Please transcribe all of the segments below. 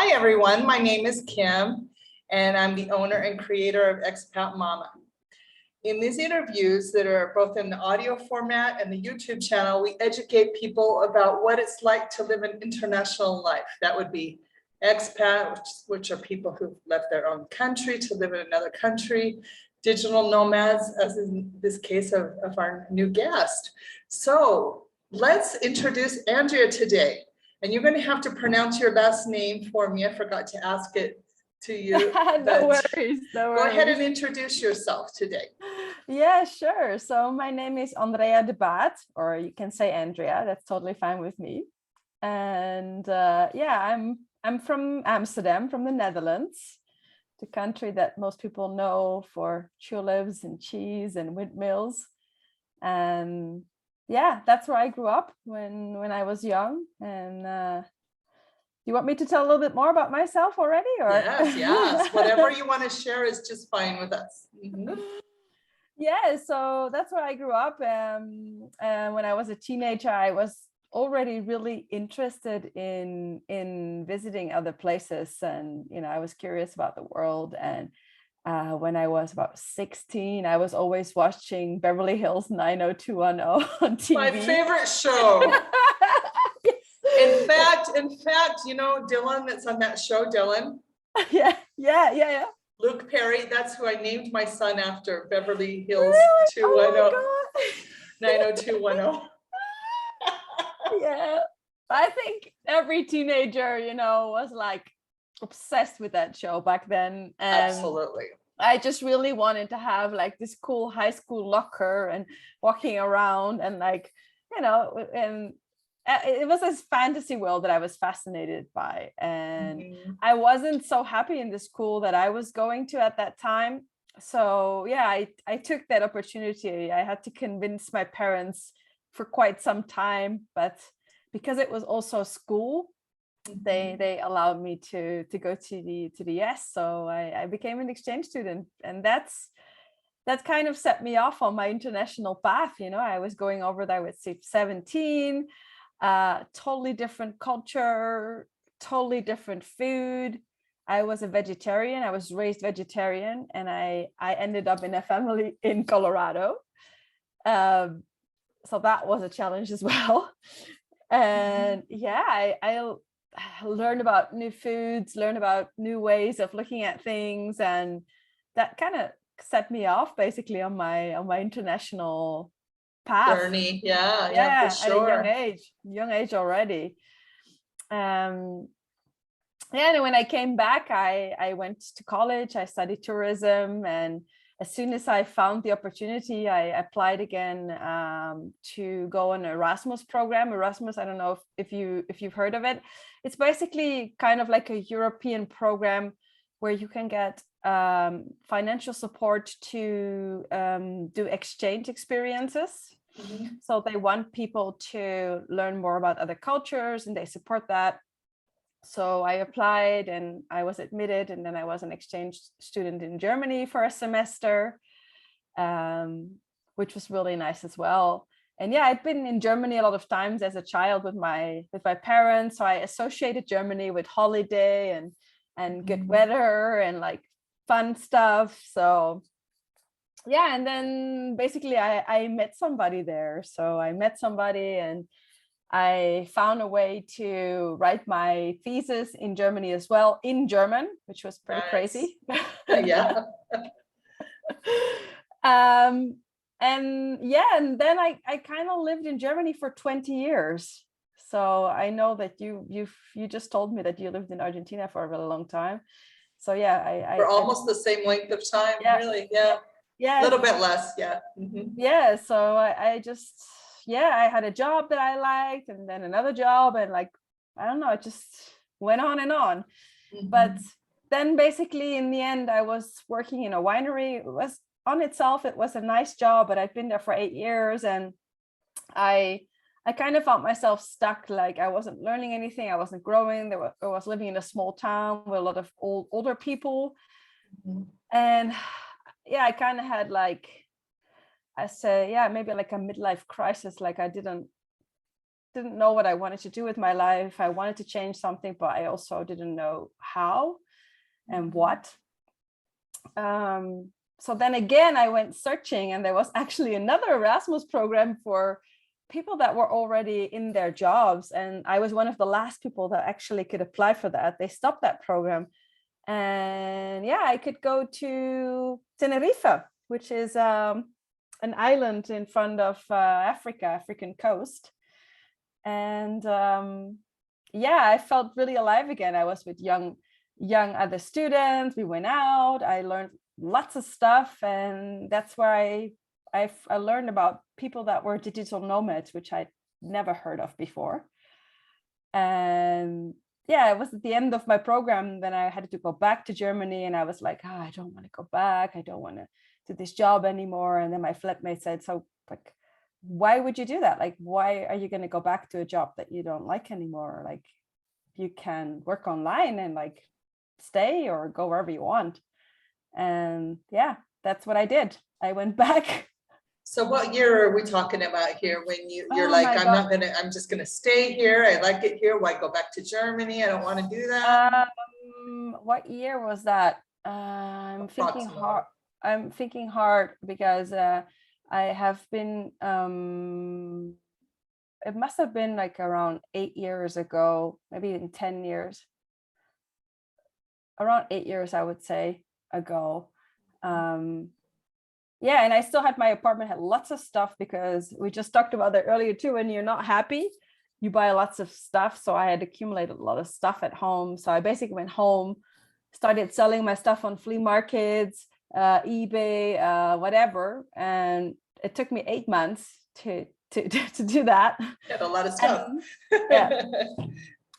Hi, everyone. My name is Kim, and I'm the owner and creator of Expat Mama. In these interviews that are both in the audio format and the YouTube channel, we educate people about what it's like to live an international life. That would be expat, which are people who've left their own country to live in another country, digital nomads, as in this case of our new guest. So let's introduce Andrea today. And you're going to have to pronounce your last name for me. I forgot to ask it to you. No worries, no worries. Go ahead and introduce yourself today. Yeah, sure. So my name is Andrea de Baat, or you can say Andrea. That's totally fine with me. And yeah, I'm from Amsterdam, from the Netherlands, the country that most people know for tulips and cheese and windmills. And yeah, that's where I grew up when I was young. And you want me to tell a little bit more about myself already? Or? Yes. Whatever you want to share is just fine with us. Mm-hmm. Yeah, so that's where I grew up. And when I was a teenager, I was already really interested in visiting other places. And, I was curious about the world. And when I was about 16, I was always watching Beverly Hills 90210 on TV. My favorite show. In fact, Dylan that's on that show, Dylan. Yeah. Luke Perry, that's who I named my son after, Beverly Hills really? 90210. Yeah, I think every teenager, was like obsessed with that show back then. And absolutely. I just really wanted to have like this cool high school locker and walking around and like, and it was this fantasy world that I was fascinated by. And I wasn't so happy in the school that I was going to at that time. So yeah, I took that opportunity. I had to convince my parents for quite some time, but because it was also school, they allowed me to go to the US. So I became an exchange student, and that kind of set me off on my international path. I was going over there with 17, totally different culture, totally different food. I was a vegetarian. I was raised vegetarian, and I ended up in a family in Colorado. So that was a challenge as well. And yeah, I learned about new foods, learned about new ways of looking at things, and that kind of set me off basically on my international path. Journey. Yeah, for sure. At a young age already. Yeah, and when I came back, I went to college. I studied tourism, and as soon as I found the opportunity, I applied again to go on an Erasmus program. Erasmus, I don't know if you've heard of it. It's basically kind of like a European program where you can get financial support to do exchange experiences. So they want people to learn more about other cultures, and they support that. So I applied and I was admitted, and then I was an exchange student in Germany for a semester, which was really nice as well. And yeah, I'd been in Germany a lot of times as a child with my parents. So I associated Germany with holiday and good weather and like fun stuff. So yeah, and then basically I met somebody there. So I met somebody and I found a way to write my thesis in Germany as well, in German, which was pretty crazy. Yeah. And then I kind of lived in Germany for 20 years. So I know that you just told me that you lived in Argentina for a really long time. So yeah, we're almost the same length of time, really. Yeah. A little bit less, yeah. Yeah. So I had a job that I liked, and then another job, and like, I don't know, it just went on and on. But then basically in the end, I was working in a winery. It was a nice job, but I'd been there for 8 years, and I kind of found myself stuck. Like I wasn't learning anything. I wasn't growing. I was living in a small town with a lot of older people. And yeah, I kind of had like, I say, maybe like a midlife crisis. Like I didn't didn't know what I wanted to do with my life. I wanted to change something, but I also didn't know how and what. So then again, I went searching, and there was actually another Erasmus program for people that were already in their jobs. And I was one of the last people that actually could apply for that. They stopped that program. And yeah, I could go to Tenerife, which is an island in front of African coast. And yeah, I felt really alive again. I was with young other students. We went out. I learned lots of stuff, and that's where I learned about people that were digital nomads, which I'd never heard of before. And yeah, it was at the end of my program. Then I had to go back to Germany, and I was like, oh, I don't want to go back. I don't want to do this job anymore. And then my flatmate said, so like, why would you do that? Like, why are you going to go back to a job that you don't like anymore? Like, you can work online and like stay or go wherever you want. And yeah, that's what I did. I went back. So what year are we talking about here when you're Oh like, my I'm just gonna stay here. I like it here. Why go back to Germany? I don't want to do that. What year was that? I'm thinking hard. I'm thinking hard because I have been, it must have been like around 8 years ago, maybe in 10 years, around 8 years, I would say, ago. Yeah, and I still had my apartment, had lots of stuff, because we just talked about that earlier too. When you're not happy, you buy lots of stuff. So I had accumulated a lot of stuff at home. So I basically went home, started selling my stuff on flea markets, eBay, whatever. And it took me 8 months to do that. Had a lot of stuff. Yeah.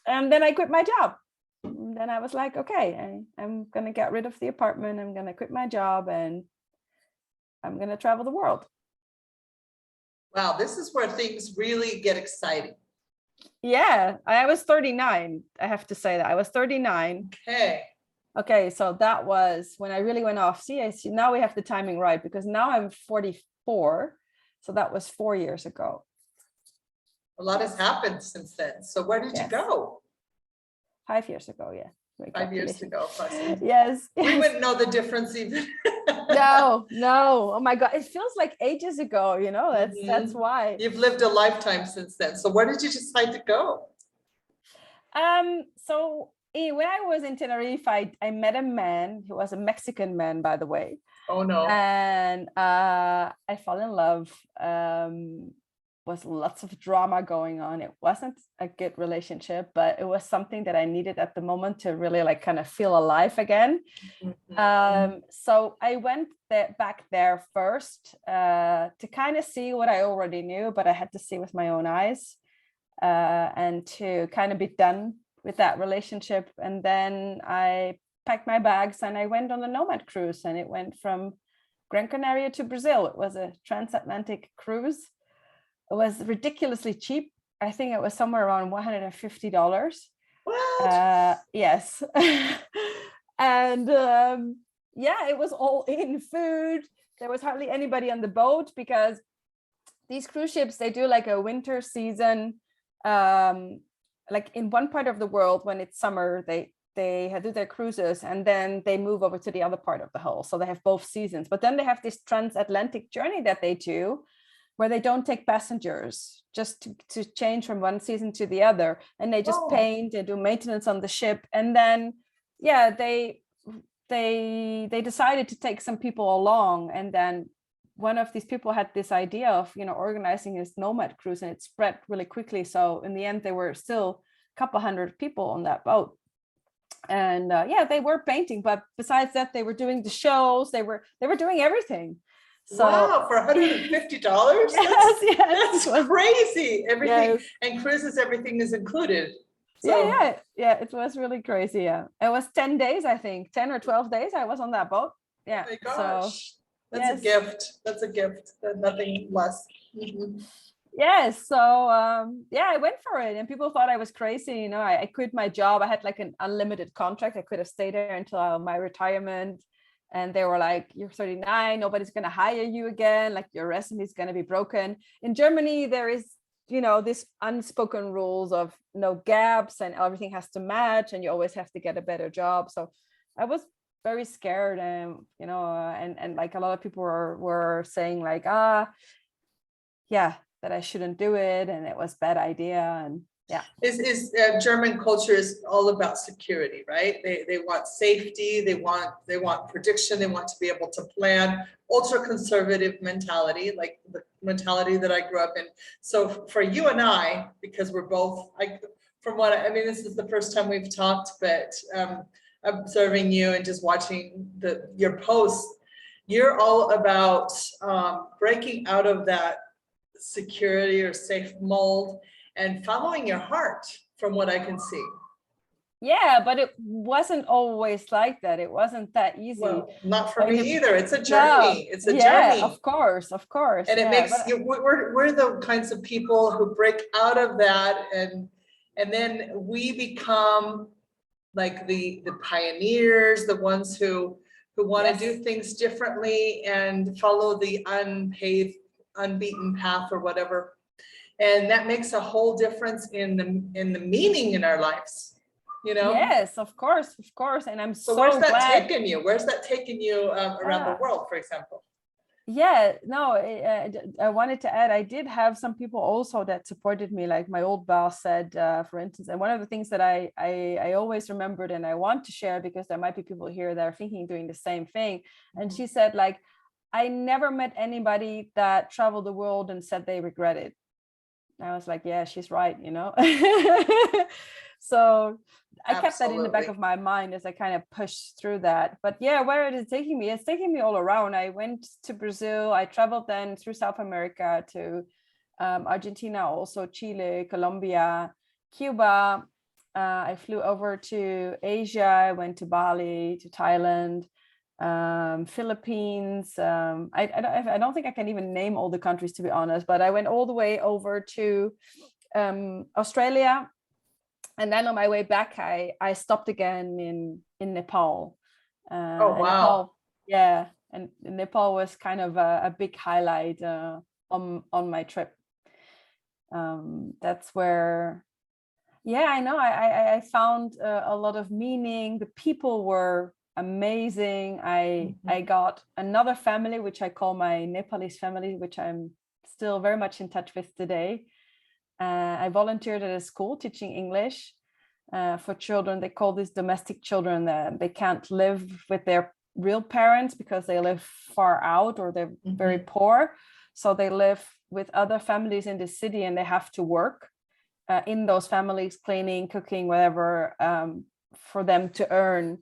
And then I quit my job. And then I was like, okay, I'm going to get rid of the apartment. I'm going to quit my job, and I'm going to travel the world. Wow, this is where things really get exciting. Yeah, I was 39. I have to say that I was 39. Okay, so that was when I really went off. See, now we have the timing right, because now I'm 44. So that was 4 years ago. A lot has happened since then. So where did you go? 5 years ago, yeah. 5 years ago. Yes. We wouldn't know the difference even. No. Oh my God. It feels like ages ago, you know, that's why. You've lived a lifetime since then. So where did you decide to go? So when I was in Tenerife, I met a man. He was a Mexican man, by the way. Oh no. And I fell in love. Was lots of drama going on. It wasn't a good relationship, but it was something that I needed at the moment to really like kind of feel alive again. So I went back there first to kind of see what I already knew, but I had to see with my own eyes, and to kind of be done with that relationship. And then I packed my bags and I went on a nomad cruise, and it went from Gran Canaria to Brazil. It was a transatlantic cruise. It was ridiculously cheap. I think it was somewhere around $150. What? Yes. And yeah, it was all in food. There was hardly anybody on the boat, because these cruise ships, they do like a winter season. Like in one part of the world, when it's summer, they do their cruises, and then they move over to the other part of the hull. So they have both seasons. But then they have this transatlantic journey that they do, where they don't take passengers, just to change from one season to the other. And they just paint and do maintenance on the ship. And then, yeah, they decided to take some people along. And then one of these people had this idea of, you know, organizing this nomad cruise, and it spread really quickly. So in the end, there were still a couple hundred people on that boat. And yeah, they were painting, but besides that, they were doing the shows. They were doing everything. So, wow, for $150? Yes, that's crazy. Everything, yes. And cruises, everything is included. So. Yeah, it was really crazy. Yeah, it was 10 days, I think, 10 or 12 days I was on that boat. Yeah. Oh my gosh. So, that's a gift. That's a gift. Nothing less. Yes. So yeah, I went for it, and people thought I was crazy. You know, I quit my job. I had like an unlimited contract. I could have stayed there until my retirement. And they were like, you're 39, nobody's going to hire you again. Like, your resume is going to be broken. In Germany, there is these unspoken rules of no gaps and everything has to match and you always have to get a better job. So I was very scared, and and like a lot of people were saying like, yeah, that I shouldn't do it and it was a bad idea. And yeah. German culture is all about security, right? They want safety, they want prediction, they want to be able to plan, ultra conservative mentality, like the mentality that I grew up in. So for you and I, because we're both, this is the first time we've talked, but observing you and just watching your posts, you're all about breaking out of that security or safe mold and following your heart, from what I can see. Yeah, but it wasn't always like that. It wasn't that easy. Well, not for me either. It's a journey. No. It's a journey. Journey. Of course. And it makes you. We're the kinds of people who break out of that, and then we become like the pioneers, the ones who want to do things differently and follow the unbeaten path or whatever. And that makes a whole difference in the meaning in our lives, Yes, of course. And I'm so where's that glad. taken you? Where's that taken you around the world, for example? Yeah, no, I wanted to add, I did have some people also that supported me, like my old boss said, for instance. And one of the things that I always remembered and I want to share, because there might be people here that are doing the same thing. And she said, like, I never met anybody that traveled the world and said they regret it. I was like, yeah, she's right, So I kept that in the back of my mind as I kind of pushed through that. But yeah, where it is taking me, it's taking me all around. I went to Brazil. I traveled then through South America to Argentina, also Chile, Colombia, Cuba. I flew over to Asia. I went to Bali, to Thailand, Philippines. I don't think I can even name all the countries, to be honest, but I went all the way over to Australia. And then on my way back, I stopped again in Nepal. Oh, wow. Nepal, yeah. And Nepal was kind of a big highlight on my trip. That's where, yeah, I know. I found a lot of meaning. The people were amazing. I got another family, which I call my Nepalese family, which I'm still very much in touch with today. I volunteered at a school teaching English for children. They call these domestic children. They can't live with their real parents because they live far out or they're very poor. So they live with other families in the city and they have to work in those families, cleaning, cooking, whatever, for them to earn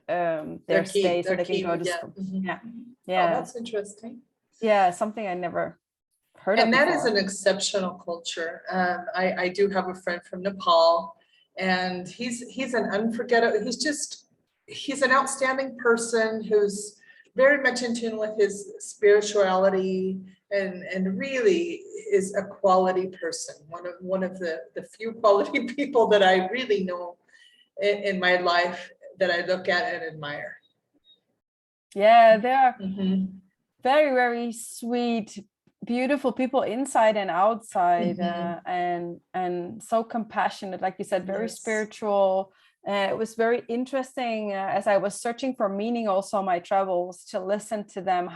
their stay so they can go to school. Yeah. Oh, that's interesting. Yeah, something I never heard of. And that is an exceptional culture. I do have a friend from Nepal, and he's an unforgettable. He's an outstanding person who's very much in tune with his spirituality and really is a quality person. One of the few quality people that I really know in my life that I look at and admire. Yeah, they are very, very sweet, beautiful people inside and outside, and so compassionate, like you said, very spiritual. It was very interesting as I was searching for meaning also my travels, to listen to them,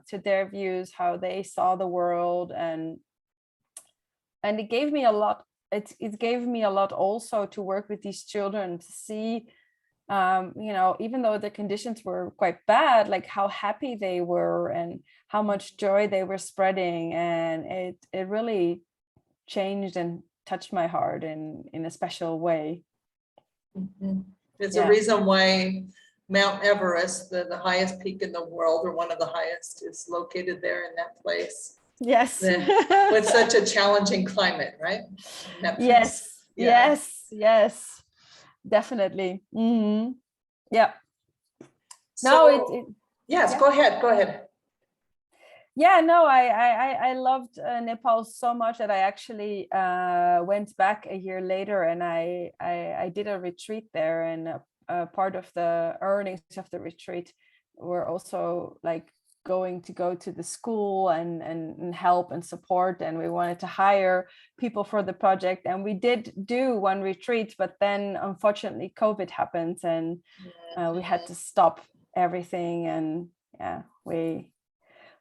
to their views, how they saw the world, and it gave me a lot. It gave me a lot also to work with these children, to see even though the conditions were quite bad, like how happy they were and how much joy they were spreading. And it really changed and touched my heart in a special way. It's a reason why Mount Everest, the highest peak in the world, or one of the highest, is located there in that place. Yes. With such a challenging climate, right? Yes. Definitely. Yeah. So, go ahead. Yeah, no, I loved Nepal so much that I actually went back a year later, and I did a retreat there, and part of the earnings of the retreat were also like going to go to the school and help and support, and we wanted to hire people for the project, and we did do one retreat, but then unfortunately COVID happened, and we had to stop everything, and yeah, we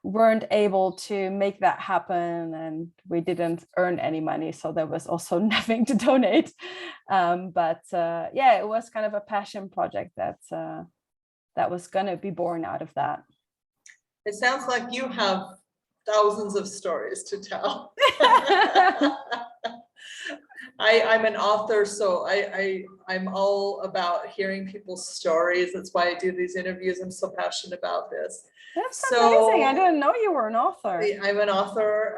weren't able to make that happen, and we didn't earn any money, so there was also nothing to donate. But yeah, it was kind of a passion project that was going to be born out of that. It sounds like you have thousands of stories to tell. I'm an author, so I'm all about hearing people's stories. That's why I do these interviews. I'm so passionate about this. That's amazing. I didn't know you were an author. I'm an author.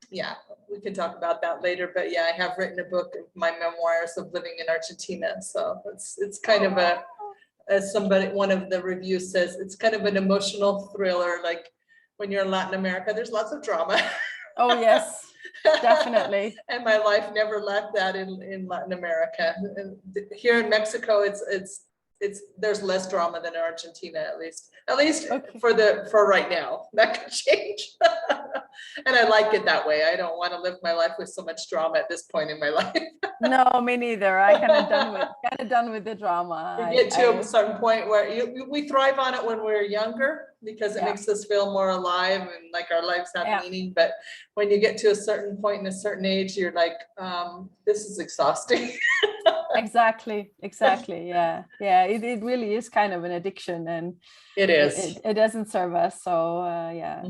Yeah, we can talk about that later. But yeah, I have written a book of my memoirs of living in Argentina. So it's kind of a, as somebody, one of the reviews says, it's kind of an emotional thriller. Like when you're in Latin America, there's lots of drama. Oh yes, definitely. And my life never lacked that in Latin America. And here in Mexico, there's less drama than in Argentina, at least okay. for right now. That could change. And I like it that way. I don't want to live my life with so much drama at this point in my life. No, me neither. I kind of done with the drama. We get to a certain point where we thrive on it when we're younger, because it makes us feel more alive and like our lives have meaning. But when you get to a certain point in a certain age, you're like, this is exhausting. Exactly. Yeah. It really is kind of an addiction, and it is. It doesn't serve us. So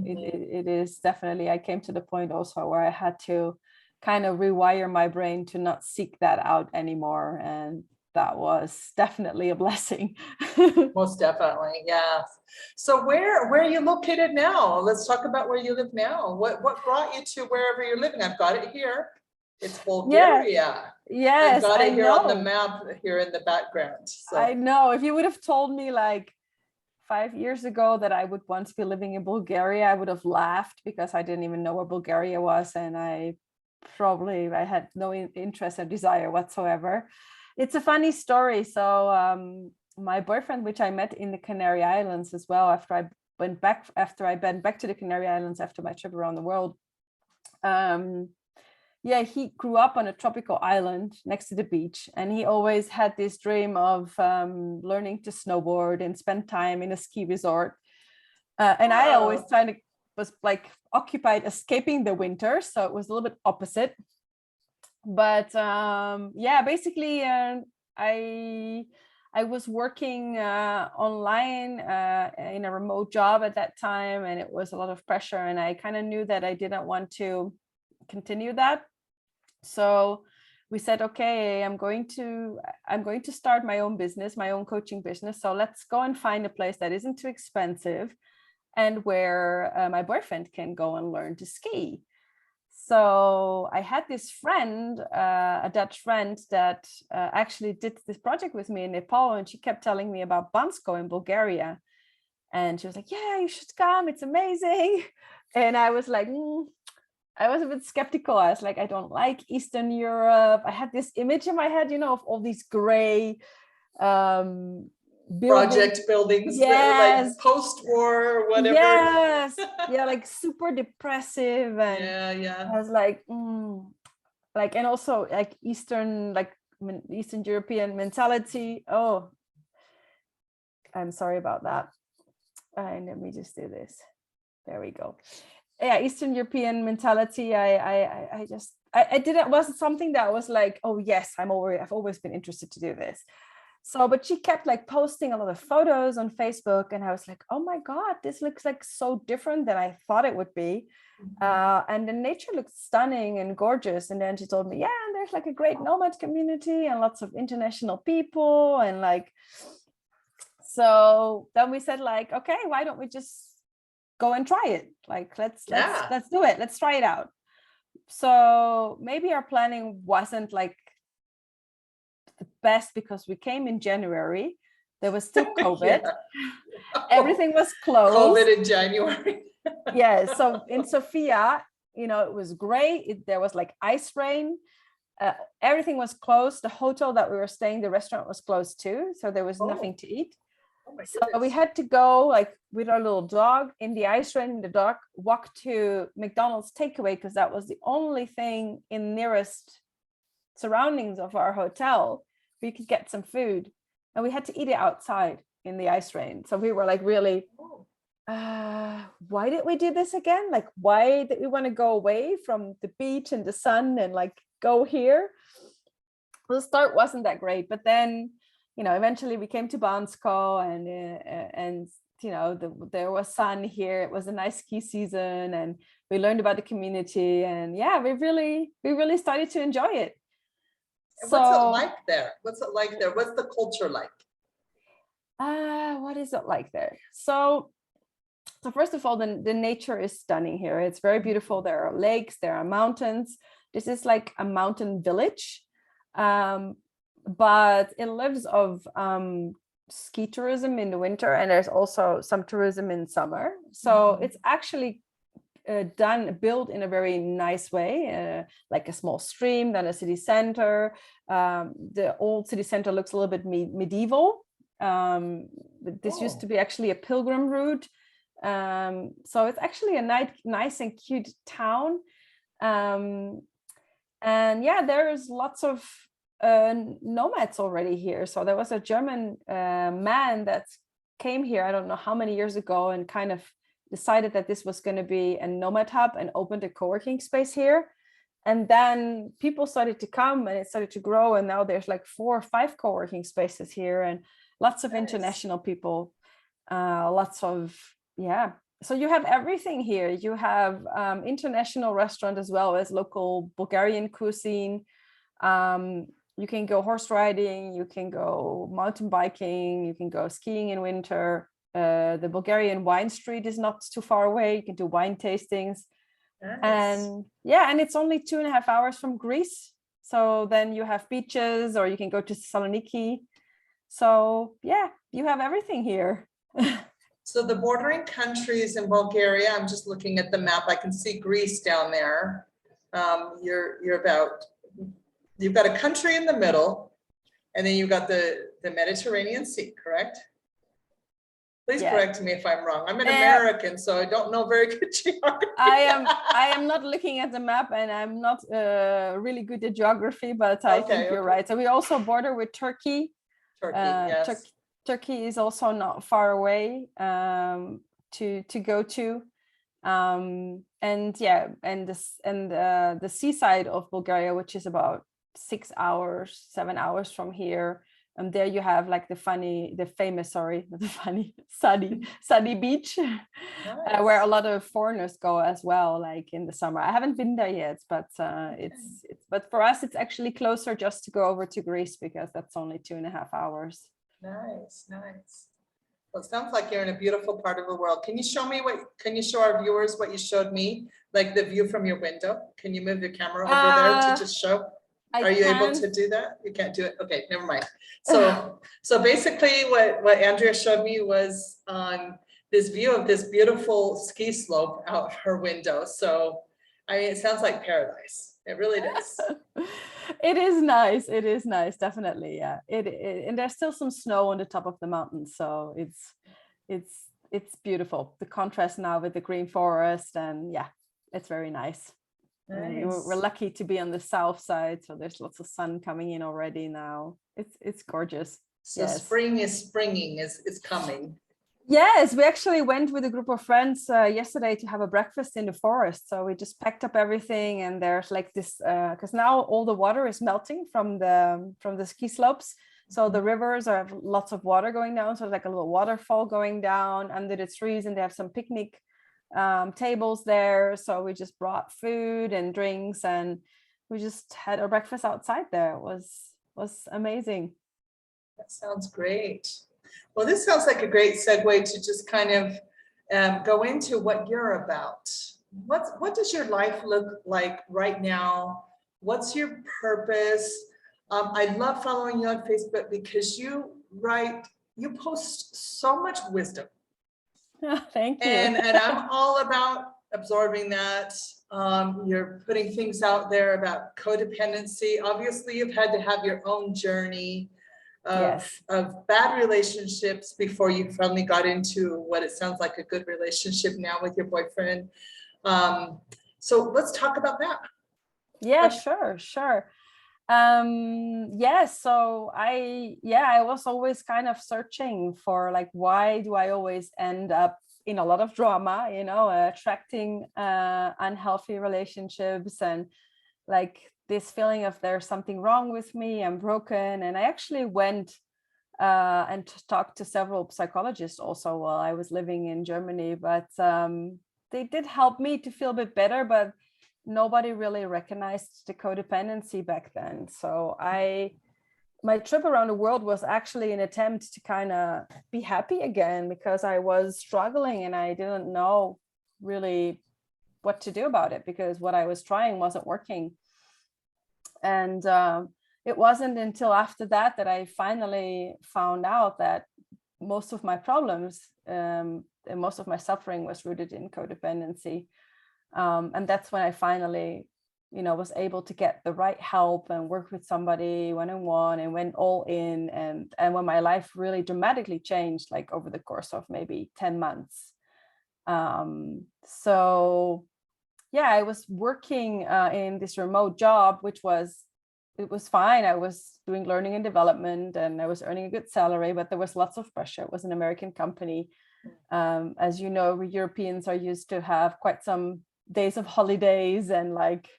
it is definitely. I came to the point also where I had to kind of rewire my brain to not seek that out anymore, and that was definitely a blessing. Most definitely, yeah. So where are you located now? Let's talk about where you live now. What brought you to wherever you're living? I've got it here. It's Bulgaria. Yes, I've got it here on the map here in the background. So. I know. If you would have told me like 5 years ago that I would once be living in Bulgaria, I would have laughed, because I didn't even know where Bulgaria was, and I had no interest or desire whatsoever. It's a funny story. So my boyfriend, which I met in the Canary Islands as well, after I went back to the Canary Islands after my trip around the world. He grew up on a tropical island next to the beach, and he always had this dream of learning to snowboard and spend time in a ski resort. And I always was like occupied escaping the winter, so it was a little bit opposite. But basically I was working online in a remote job at that time, and it was a lot of pressure, and I kind of knew that I didn't want to continue that. So we said, okay, I'm going to start my own business, my own coaching business. So let's go and find a place that isn't too expensive, and where my boyfriend can go and learn to ski. So I had this friend, a Dutch friend, that actually did this project with me in Nepal, and she kept telling me about Bansko in Bulgaria. And she was like, yeah, you should come, it's amazing. And I was like, I was a bit skeptical. I was like, I don't like Eastern Europe. I had this image in my head, of all these gray project buildings, like post-war, whatever. Yes, like super depressive, and I was like, and also like Eastern European mentality. Oh, I'm sorry about that. And let me just do this. There we go. Yeah, Eastern European mentality. It wasn't something that was like, oh yes, I've always been interested to do this. So, but she kept like posting a lot of photos on Facebook, and I was like, oh my God, this looks like so different than I thought it would be. And the nature looked stunning and gorgeous. And then she told me, yeah, and there's like a great nomad community and lots of international people. And like, so then we said like, okay, why don't we just go and try it? Like, let's do it. Let's try it out. So maybe our planning wasn't like the best, because we came in January. There was still COVID. Everything was closed. COVID in January. Yeah. So in Sofia, it was gray. There was like ice rain. Everything was closed. The hotel that we were staying, the restaurant was closed too. So there was nothing to eat. Oh my So we goodness. had to go like with our little dog in the ice rain in the dark, walk to McDonald's takeaway because that was the only thing in nearest surroundings of our hotel we could get some food, and we had to eat it outside in the ice rain. So we were like, really, Oh, why did we do this again? Like, why did we want to go away from the beach and the sun and like go here? Well, the start wasn't that great, but then, you know, eventually we came to Bansko, and you know, there was sun here. It was a nice ski season, and we learned about the community, and yeah, we really started to enjoy it. and what's it So, like there? What's it like there? What's the culture like? what is it like there? So first of all, the nature is stunning here. It's very beautiful. There are lakes, there are mountains. This is like a mountain village, but it lives of ski tourism in the winter, and there's also some tourism in summer. So it's actually built in a very nice way, like a small stream, then a city center. The old city center looks a little bit medieval. This used to be actually a pilgrim route. So it's actually a nice and cute town. And yeah, there's lots of nomads already here. So there was a German man that came here, I don't know how many years ago, and kind of decided that this was going to be a nomad hub and opened a co-working space here. And then people started to come and it started to grow. And now there's like 4 or 5 co-working spaces here, and lots of international people, lots of, yeah. So you have everything here. You have international restaurant as well as local Bulgarian cuisine. You can go horse riding, you can go mountain biking, you can go skiing in winter. The Bulgarian wine street is not too far away. You can do wine tastings. Nice. And yeah, and it's only 2.5 hours from Greece. So then you have beaches, or you can go to Thessaloniki. So yeah, you have everything here. So the bordering countries in Bulgaria, I'm just looking at the map. I can see Greece down there. You've got a country in the middle, and then you've got the Mediterranean Sea, correct? Please correct me if I'm wrong. I'm an American, so I don't know very good geography. I am not looking at the map, and I'm not really good at geography, but I think you're right. So we also border with Turkey. Yes. Turkey is also not far away to go to. And yeah, and the seaside of Bulgaria, which is about 7 hours from here. There you have like sunny beach, nice. Where a lot of foreigners go as well, like in the summer. I haven't been there yet, but but for us it's actually closer just to go over to Greece, because that's only 2.5 hours. Nice. Well, it sounds like you're in a beautiful part of the world. Can you show our viewers what you showed me, like the view from your window? Can you move your camera over there to just show? Are you able to do that? You can't do it. Okay, never mind. So basically what Andrea showed me was this view of this beautiful ski slope out her window. So I mean, it sounds like paradise. It really does. It is nice. It is nice, definitely. Yeah. And there's still some snow on the top of the mountain, so it's beautiful. The contrast now with the green forest, and yeah, it's very nice. Nice. We're lucky to be on the south side, so there's lots of sun coming in already now. It's gorgeous. So yes. Spring is coming. Yes, we actually went with a group of friends yesterday to have a breakfast in the forest. So we just packed up everything, and there's like this because now all the water is melting from the ski slopes. So the rivers have lots of water going down. So it's like a little waterfall going down under the trees, and they have some picnic tables there. So we just brought food and drinks, and we just had our breakfast outside there. It was amazing. That sounds great. Well, this sounds like a great segue to just kind of go into what you're about. What does your life look like right now? What's your purpose? I love following you on Facebook because you post so much wisdom. Thank you. And I'm all about absorbing that. You're putting things out there about codependency. Obviously, you've had to have your own journey. Yes. of bad relationships before you finally got into what it sounds like a good relationship now with your boyfriend. So let's talk about that. Yeah, sure. So I was always kind of searching for like, why do I always end up in a lot of drama, attracting unhealthy relationships, and like this feeling of there's something wrong with me, I'm broken. And I actually went and talked to several psychologists also while I was living in Germany, but they did help me to feel a bit better, but nobody really recognized the codependency back then. So my trip around the world was actually an attempt to kind of be happy again, because I was struggling and I didn't know really what to do about it, because what I was trying wasn't working. And it wasn't until after that that I finally found out that most of my problems and most of my suffering was rooted in codependency. And that's when I finally, was able to get the right help and work with somebody one-on-one and went all in. And when my life really dramatically changed, like over the course of maybe 10 months. So yeah, I was working in this remote job, it was fine. I was doing learning and development and I was earning a good salary, but there was lots of pressure. It was an American company. As you know, we Europeans are used to have quite some days of holidays, and like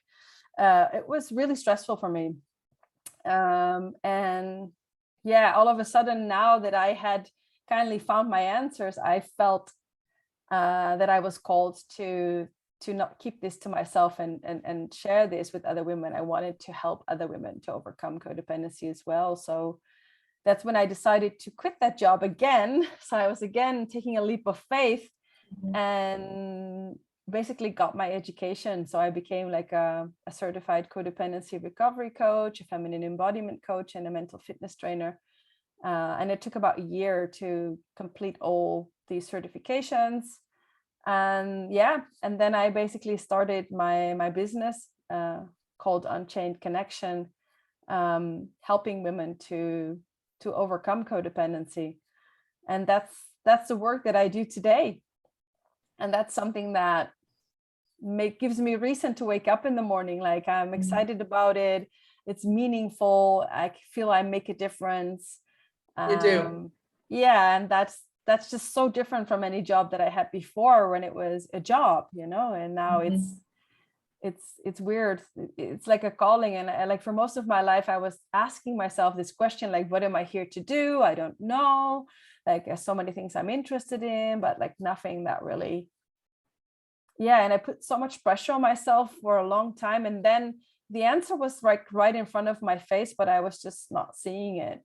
it was really stressful for me. And yeah, all of a sudden, now that I had kindly found my answers, I felt that I was called to not keep this to myself and share this with other women. I wanted to help other women to overcome codependency as well. So that's when I decided to quit that job again. So I was again taking a leap of faith and basically got my education. So I became like a certified codependency recovery coach, a feminine embodiment coach, and a mental fitness trainer. And it took about a year to complete all these certifications. And then I basically started my business called Unchained Connection, helping women to overcome codependency. And that's the work that I do today. And that's something that gives me a reason to wake up in the morning. Like, I'm excited about it. It's meaningful. I feel I make a difference. You do. Yeah, and that's just so different from any job that I had before, when it was a job, and now it's weird. It's like a calling. And like for most of my life, I was asking myself this question, like, what am I here to do? I don't know. Like, there's so many things I'm interested in, but like nothing that really. Yeah, and I put so much pressure on myself for a long time, and then the answer was like right in front of my face, but I was just not seeing it.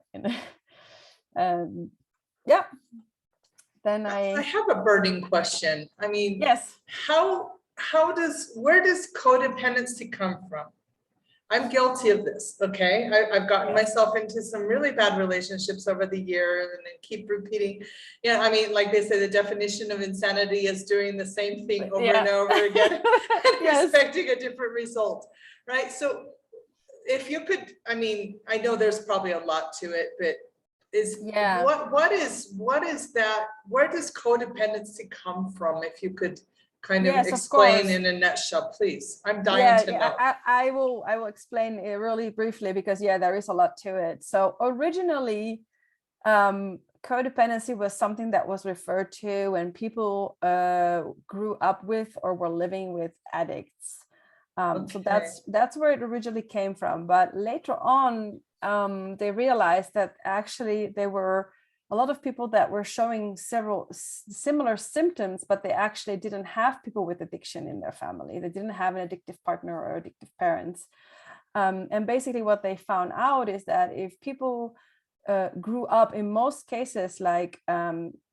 Yeah. Then I have a burning question. I mean, yes. where does codependency come from? I'm guilty of this, okay? I've gotten myself into some really bad relationships over the years and then keep repeating. Yeah, I mean, like they say, the definition of insanity is doing the same thing over and over again and Yes. expecting a different result, right? So if you could, I mean, I know there's probably a lot to it, but what is that? Where does codependency come from? If you could kind of explain in a nutshell, please. I'm dying to know. I will explain it really briefly, because there is a lot to it. So originally, codependency was something that was referred to when people grew up with or were living with addicts. So that's where it originally came from. But later on, they realized that actually there were a lot of people that were showing several similar symptoms, but they actually didn't have people with addiction in their family. They didn't have an addictive partner or addictive parents. And basically what they found out is that if people grew up in most cases like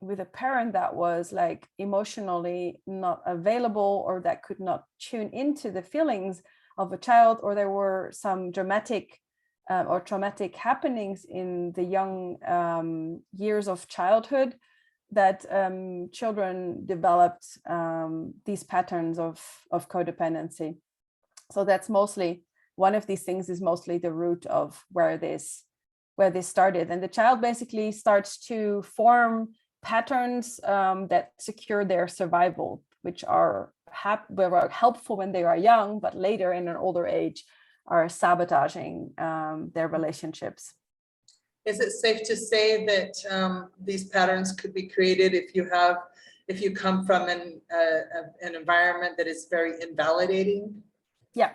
with a parent that was like emotionally not available, or that could not tune into the feelings of a child, or there were some dramatic or traumatic happenings in the young years of childhood, that children developed these patterns of codependency. So that's mostly one of these things, is mostly the root of where this where this started. And the child basically starts to form patterns that secure their survival, which are helpful when they are young, but later in an older age are sabotaging their relationships. Is it safe to say that these patterns could be created if you come from an environment that is very invalidating? Yeah.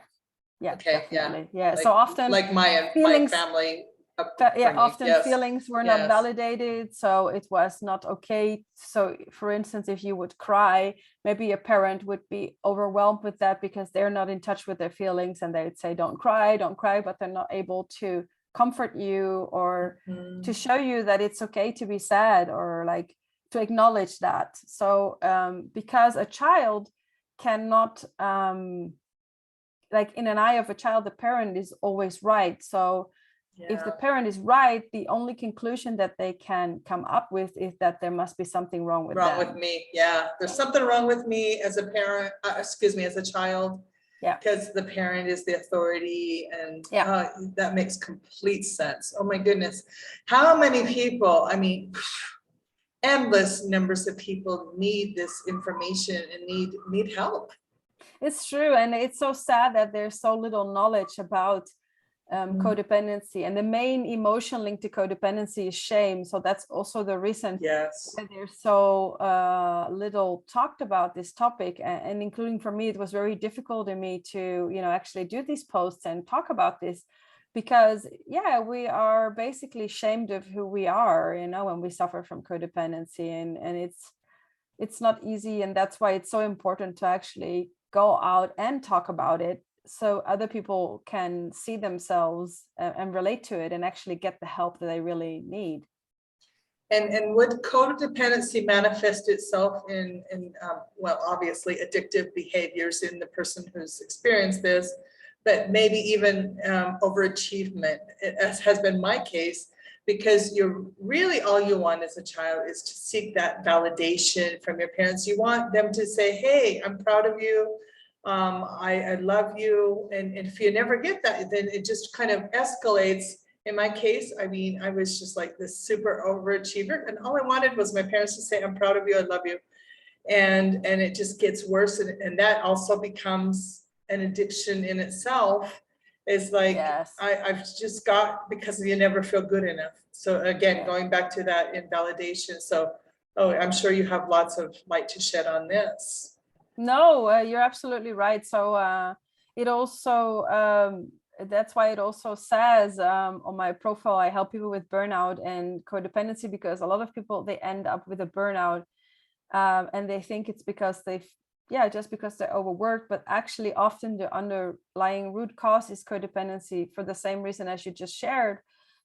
Okay. Definitely. Yeah. Like, so often like my family. Often Yes. feelings were not validated, so it was not okay. So for instance, if you would cry, maybe a parent would be overwhelmed with that because they're not in touch with their feelings, and they'd say, don't cry, but they're not able to comfort you or to show you that it's okay to be sad, or like to acknowledge that. So because a child cannot like in an eye of a child, the parent is always right. So if the parent is right, the only conclusion that they can come up with is that there must be something wrong with them. With me. Yeah, there's something wrong with me as a parent, as a child. Yeah. Because the parent is the authority, and that makes complete sense. Oh my goodness. How many people, I mean, endless numbers of people need this information and need help. It's true. And it's so sad that there's so little knowledge about codependency, and the main emotion linked to codependency is shame. So that's also the reason that there's so little talked about this topic, and including for me, it was very difficult in me to actually do these posts and talk about this, because we are basically ashamed of who we are when we suffer from codependency, and it's not easy. And that's why it's so important to actually go out and talk about it, so other people can see themselves and relate to it and actually get the help that they really need. And would codependency manifest itself in well, obviously addictive behaviors in the person who's experienced this, but maybe even overachievement, as has been my case, because you're really, all you want as a child is to seek that validation from your parents. You want them to say, hey, I'm proud of you. I love you. And if you never get that, then it just kind of escalates. In my case, I mean, I was just like this super overachiever, and all I wanted was my parents to say, I'm proud of you, I love you. And it just gets worse. And that also becomes an addiction in itself. Is like, I've just got, because you never feel good enough. So again, going back to that invalidation. So, I'm sure you have lots of light to shed on this. No, you're absolutely right. So it also, that's why it also says on my profile, I help people with burnout and codependency, because a lot of people, they end up with a burnout and they think it's because just because they're overworked, but actually often the underlying root cause is codependency, for the same reason as you just shared,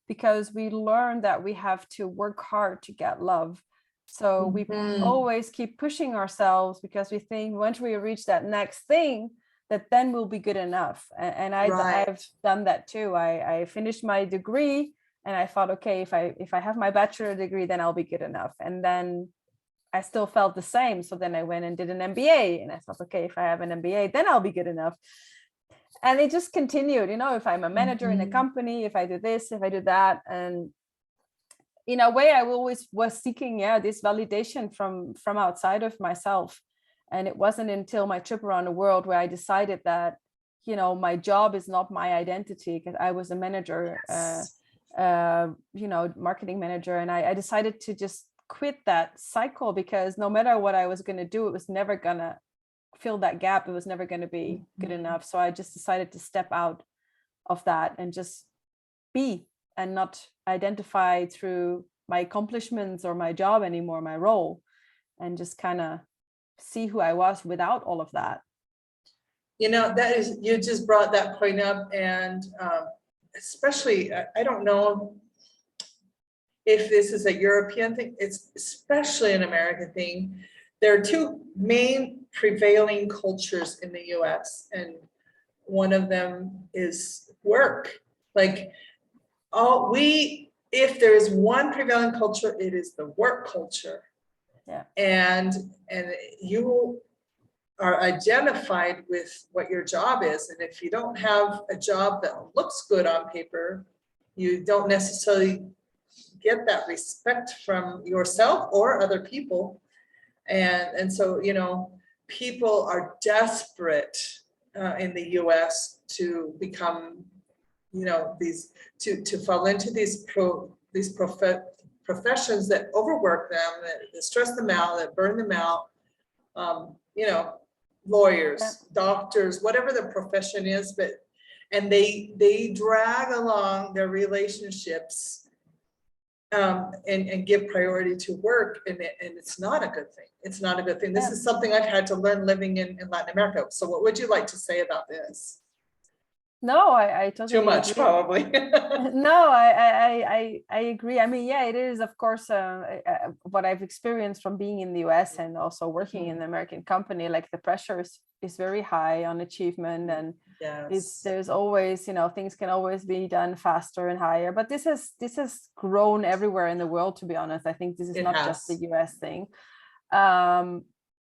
because we learn that we have to work hard to get love. So we always keep pushing ourselves because we think once we reach that next thing, that then we'll be good enough. And I've done that too. I finished my degree and I thought, okay, if I have my bachelor degree, then I'll be good enough. And then I still felt the same. So then I went and did an MBA, and I thought, okay, if I have an MBA, then I'll be good enough. And it just continued, if I'm a manager in a company, if I do this, if I do that. And in a way, I always was seeking, this validation from outside of myself. And it wasn't until my trip around the world where I decided that, my job is not my identity, because I was a manager, marketing manager. And I decided to just quit that cycle, because no matter what I was going to do, it was never going to fill that gap. It was never going to be good enough. So I just decided to step out of that and just be, and not identify through my accomplishments or my job anymore, my role, and just kind of see who I was without all of that. That is, you just brought that point up, and especially, I don't know if this is a European thing, it's especially an American thing. There are two main prevailing cultures in the US, and one of them is work. Like, if there is one prevailing culture, it is the work culture. And you are identified with what your job is. And if you don't have a job that looks good on paper, you don't necessarily get that respect from yourself or other people. And so, you know, people are desperate in the US to become, you know, to fall into these professions that overwork them, that stress them out, that burn them out. You know, lawyers, doctors, whatever the profession is, and they drag along their relationships and give priority to work, and it's not a good thing. It's not a good thing. This is something I've had to learn living in Latin America. So what would you like to say about this? No, I totally Too much, agree. probably. No, I agree. I mean, yeah, it is, of course, what I've experienced from being in the US and also working in an American company. Like the pressure is very high on achievement, and there's always, you know, things can always be done faster and higher. But this has grown everywhere in the world, to be honest. I think this is not just the US thing.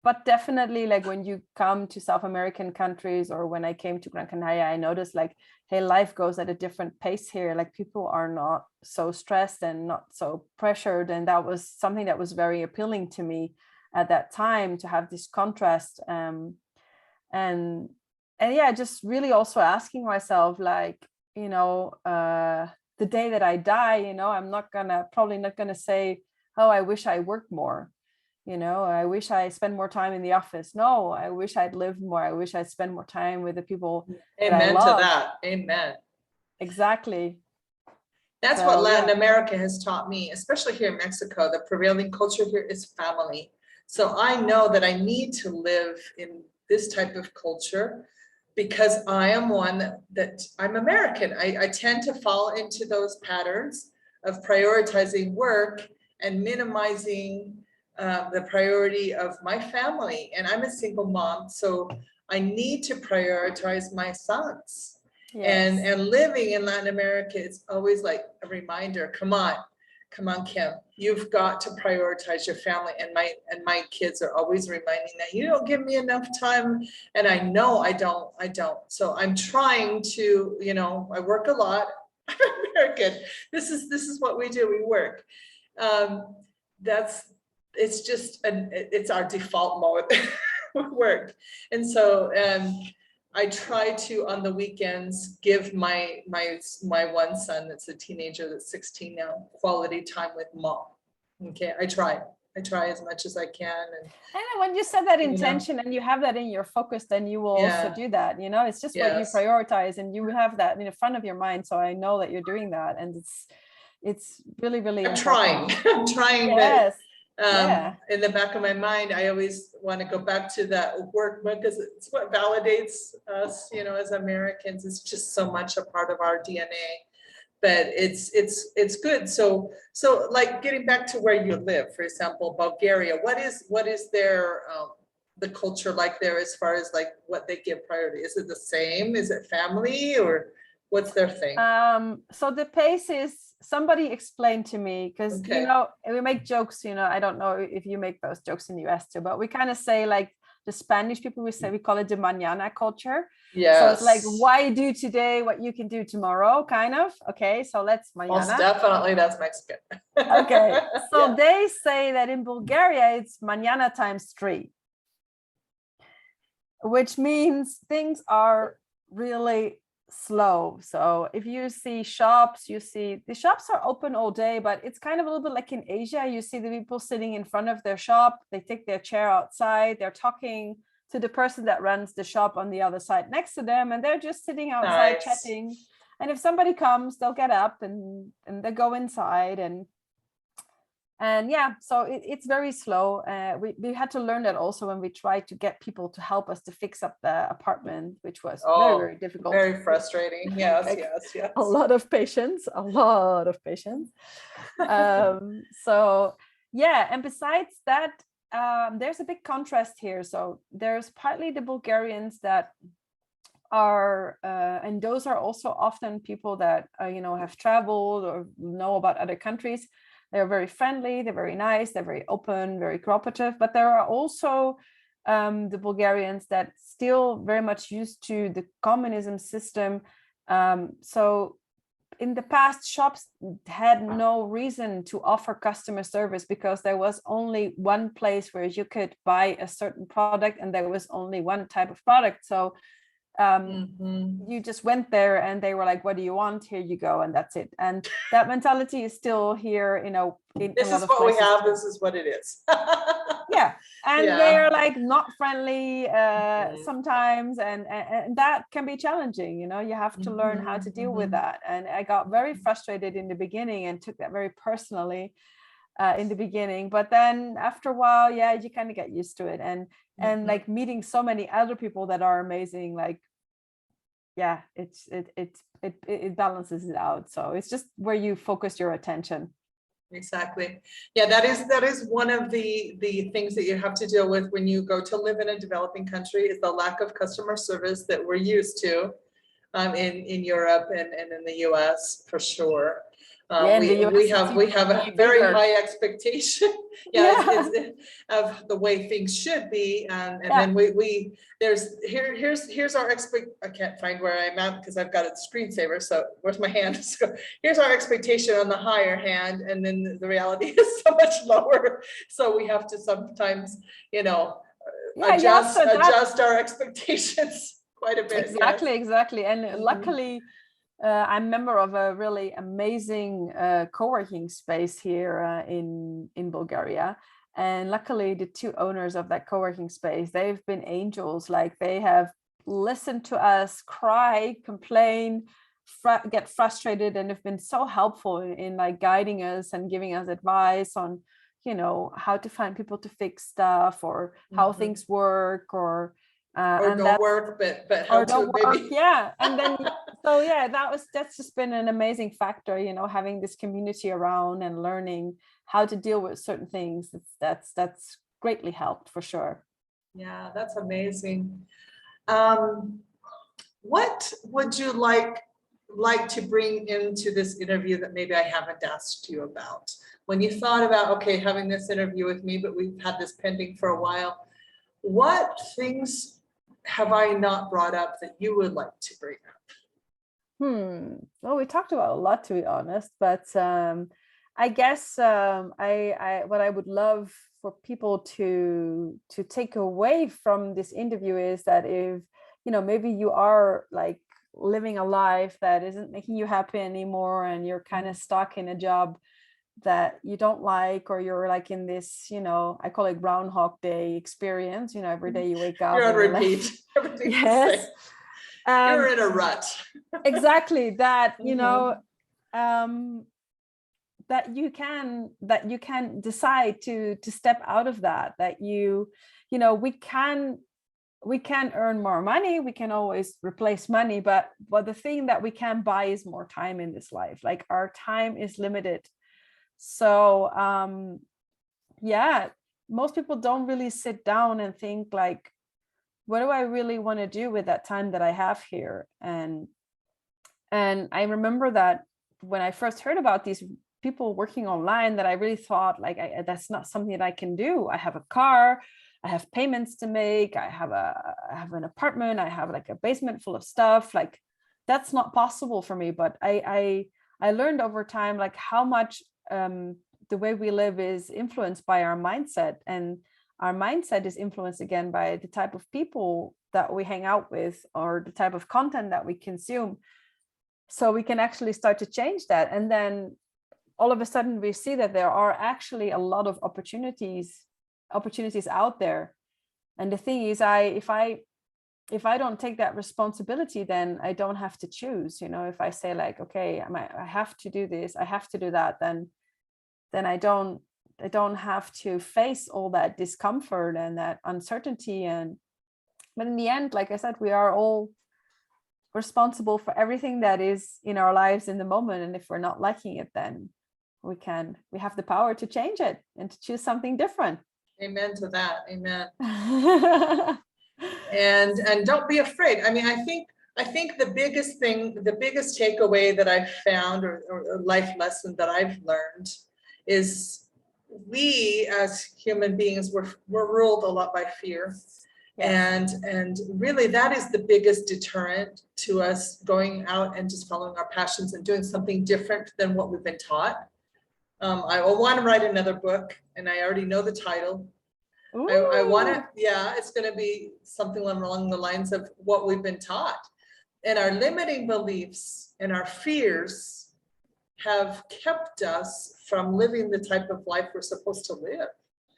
But definitely, like when you come to South American countries, or when I came to Gran Canaria, I noticed like, hey, life goes at a different pace here. Like people are not so stressed and not so pressured. And that was something that was very appealing to me at that time, to have this contrast. And yeah, just really also asking myself, like, you know, the day that I die, you know, I'm probably not gonna say, oh, I wish I worked more. You know, I wish I spent more time in the office. No, I wish I'd lived more. I wish I'd spend more time with the people that I love. Amen to that. Amen. Exactly. That's what Latin America has taught me, especially here in Mexico. The prevailing culture here is family. So I know that I need to live in this type of culture because I am one that I'm American. I tend to fall into those patterns of prioritizing work and minimizing the priority of my family. And I'm a single mom, so I need to prioritize my sons. Yes. And living in Latin America, it's always like a reminder, come on, Kim, you've got to prioritize your family. And my kids are always reminding that you don't give me enough time. And I know I don't. So I'm trying to, you know, I work a lot. I'm American. This is what we do. We work. It's our default mode. Work. And so I try to, on the weekends, give my one son that's a teenager, that's 16 now, quality time with mom. Okay, I try as much as I can. And when you set that intention and you have that in your focus, then you will also do that. You know, it's just what you prioritize, and you have that in the front of your mind. So I know that you're doing that, and it's really, really important. I'm trying. Yes. In the back of my mind, I always want to go back to that work because it's what validates us, you know, as Americans. It's just so much a part of our DNA, but it's good. So like getting back to where you live, for example, Bulgaria, what is their the culture like there as far as like what they give priority? Is it the same? Is it family, or what's their thing? So the pace is, somebody explained to me, because you know, we make jokes, you know, I don't know if you make those jokes in the US too, but we kind of say, like the Spanish people, we call it the mañana culture. So it's like, why do today what you can do tomorrow, kind of. Okay, so let's mañana. Most definitely, that's Mexican. Okay, so they say that in Bulgaria it's mañana times 3, which means things are really slow. So if you see shops, you see the shops are open all day, but it's kind of a little bit like in Asia. You see the people sitting in front of their shop, they take their chair outside, they're talking to the person that runs the shop on the other side next to them, and they're just sitting outside chatting. And if somebody comes, they'll get up and they go inside, and yeah, so it's very slow. We had to learn that also when we tried to get people to help us to fix up the apartment, which was very, very difficult. Very frustrating. Yes, yes. A lot of patience. So yeah, and besides that, there's a big contrast here. So there's partly the Bulgarians that are, and those are also often people that, you know, have traveled or know about other countries. They're very friendly, they're very nice, they're very open, very cooperative, but there are also the Bulgarians that still very much used to the communism system. So in the past, shops had no reason to offer customer service because there was only one place where you could buy a certain product and there was only one type of product. So you just went there and they were like, what do you want? Here you go. And that's it. And that mentality is still here, you know, in This a lot is of what we places have. too. This is what it is. Yeah. And Yeah. they're like not friendly sometimes. And that can be challenging. You know, you have to learn how to deal with that. And I got very frustrated in the beginning and took that very personally in the beginning. But then after a while, yeah, you kind of get used to it. And like meeting so many other people that are amazing, like, yeah, it balances it out. So it's just where you focus your attention. Exactly. Yeah, that is one of the things that you have to deal with when you go to live in a developing country, is the lack of customer service that we're used to in Europe and in the US for sure. Yeah, in the US, We have a very bigger. high expectation, it's of the way things should be, and then here's our I can't find where I'm at because I've got a screensaver. So where's my hand? So here's our expectation on the higher hand, and then the reality is so much lower. So we have to sometimes, you know, adjust our expectations quite a bit. Exactly. And luckily, I'm a member of a really amazing co-working space here in Bulgaria. And luckily, the two owners of that co-working space, they've been angels. Like, they have listened to us cry, complain, get frustrated, and have been so helpful in like guiding us and giving us advice on, you know, how to find people to fix stuff, or how things work, or don't work, but how to maybe. Yeah. And then so yeah, that's just been an amazing factor, you know, having this community around and learning how to deal with certain things. That's greatly helped for sure. Yeah, that's amazing. What would you like to bring into this interview that maybe I haven't asked you about? When you thought about, okay, having this interview with me, but we've had this pending for a while, what things have I not brought up that you would like to bring up? Well, we talked about a lot, to be honest, but I guess I what I would love for people to take away from this interview is that, if, you know, maybe you are like living a life that isn't making you happy anymore, and you're kind of stuck in a job that you don't like, or you're like in this, you know, I call it Groundhog Day experience, you know, every day you wake up. You're on repeat. Yes. You're in a rut. Exactly that, you know, that you can decide to step out of that you know, we can earn more money, we can always replace money, but the thing that we can buy is more time in this life. Like, our time is limited. So yeah, most people don't really sit down and think like, what do I really want to do with that time that I have here? And I remember that when I first heard about these people working online, that I really thought like, that's not something that I can do. I have a car, I have payments to make, I have an apartment, I have like a basement full of stuff. Like, that's not possible for me. But I learned over time like how much the way we live is influenced by our mindset, and our mindset is influenced again by the type of people that we hang out with, or the type of content that we consume. So we can actually start to change that, and then all of a sudden we see that there are actually a lot of opportunities out there. And the thing is, if I don't take that responsibility, then I don't have to choose. You know, if I say like, okay, I have to do this, I have to do that, then I don't have to face all that discomfort and that uncertainty. But in the end, like I said, we are all responsible for everything that is in our lives in the moment. And if we're not liking it, then we have the power to change it and to choose something different. Amen to that. Amen. And don't be afraid. I mean, I think the biggest takeaway that I've found, or life lesson that I've learned, is we as human beings, we're ruled a lot by fear. And really that is the biggest deterrent to us going out and just following our passions and doing something different than what we've been taught. I want to write another book, and I already know the title. I want to, it's going to be something along the lines of what we've been taught. And our limiting beliefs and our fears have kept us from living the type of life we're supposed to live.